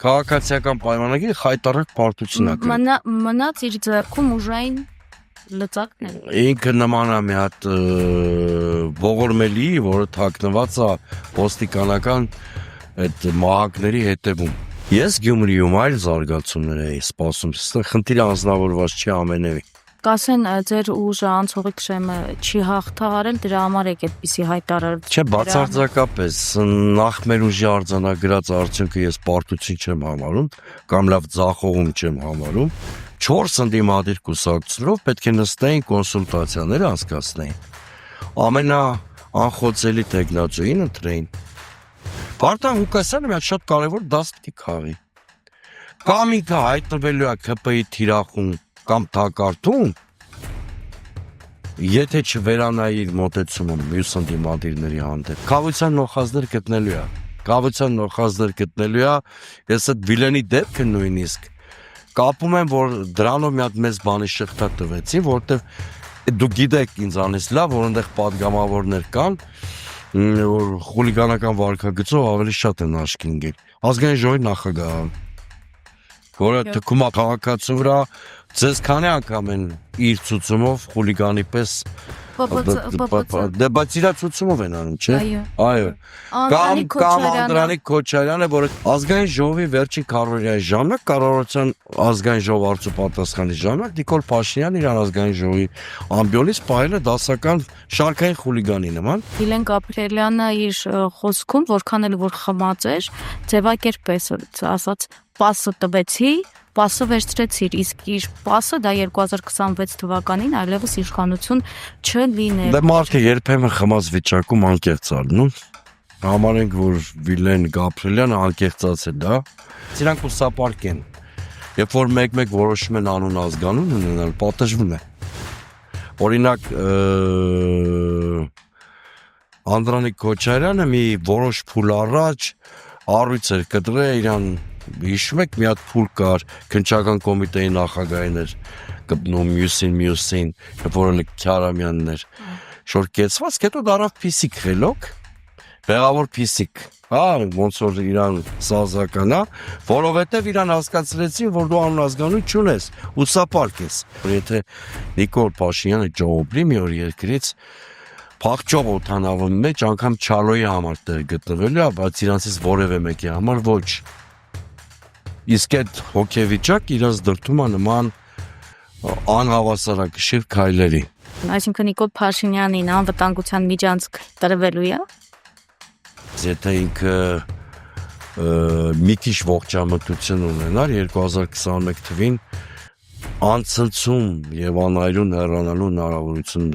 Քաղաքացիական պայմանագիրը խայտառակ պարտություն է։ Մնաց իր ձեռքում ուժային լծակներ։ Ինքը նման է մի հատ ողորմելի, որը թաքնված է ոստիկանական այդ մահակների հետևում։ Ես Գյումրիում այլ զարգացումներ էի սպասում, խնդիրը անձնավորված չի ամենևի։ Կասեն ձեր ուժը անցողիկ շեմը չի հաղթահարել, դրա համար եք այդպիսի հայտարարություն։ Չէ, բացարձակապես նախ մեր ուժի արձանագրած արդյունքը ես պարտություն չեմ համարում, կամ լավ ձախողում չեմ համարում։ 4 ընդդիմադիր կուսակցությունով պետք է նստեին կոնսուլտացիաներ անցկացնեին։ Ամենաանխոցելի տեխնացուին ընտրեին։ Վարդան Ղուկասյանը մի հատ շատ կարևոր դաս պիտի քաղի։ Կամ ինքը հայտնվելու է ԿՊ-ի թիրախում կամ թակարդում, եթե չվերանայի իր մոտեցումը մյուս ընդդիմադիրների հանդեպ, կավության նոխազդեր գտնելու է, ես այդ վիլենի դեպքը նույնիսկ կապում եմ, որ դրանով մի հատ մեծ բանի շղթա տվեցին, որովհետև դուք գիտեք ինձանից լավ, որ այնտեղ պատգամավորներ կան, որ խուլիգանական վարքագծով ավելի շատ են աչքի ընկել։ Ազգային ժողովի նախագահը, որը թքում է քաղաքացու վրա, ձեզ քանի անգամ են իր ցուցումով խուլիգանի պես բայց իրա ցուցումով են անում, չէ։ Այո։ Կամ Անդրանիկ Քոչարյանը, որը ազգային ժողովի վերջին քարոզիայի ժամանակ կառավարության ազգային ժողով արծու պատասխանի ժամանակ Նիկոլ Փաշինյանը իր ազգային ժողովի ամբիոնից պահել է դասական շարքային խուլիգանի նման։ Իլեն Գաբրիելյանը իր խոսքում, որքան էլ որ խմած էր, ձևակերպեց, ասաց, պասը տվեցի, պասը վերցրեցիր, իսկ իր պասը դա 2026 թվականին այլևս իշխանություն չլիներ։ Դե մարդը երբեմն խմած վիճակում անկեղծ ալնում։ Համարենք, որ Վիլեն Գաբրիելյանը անկեղծած է դա։ Իրանք ուսապարկ են։ Երբ որ մեկ-մեկ որոշում են անուն ազգանուն ունենալ, պատժվում է։ Օրինակ Անդրանիկ Քոչարյանը մի որոշ փուլ առաջ առույց էր կտրել իրան, հիշում եք, մի հատ փուլ կար, քննչական կոմիտեի նախագահին էր գտնում մյուսին, որը Քյարամյանն էր, շոր կեցված, հետո դարավ փիսիկ խելոք, բեղավոր փիսիկ, ոնց որ իրան սազական, որովհետև իրան հասկացրեցին, որ դու անուն ազգանուն չունես, ուսապարկ ես, եթե Նիկոլ Փաշինյանը ջոբլի մի օր երկրից փախչող օդանավի մեջ անգամ Չալոյի համար տեղ գտնվելու է, բայց իրանցից որևէ մեկի համար ոչ։ Իսկ այդ հոգեվիճակ իրաց դրդում է նման անհավասարակշիռ քայլերի։ Այսինքն Նիկոլ Փաշինյանին անվտանգության միջանցք տրվելու է։ Եթե ինքը մի քիչ ողջամտություն ունենար 2021 թվին անցնցում եւ անայրուն հեռանալու հնարավորություն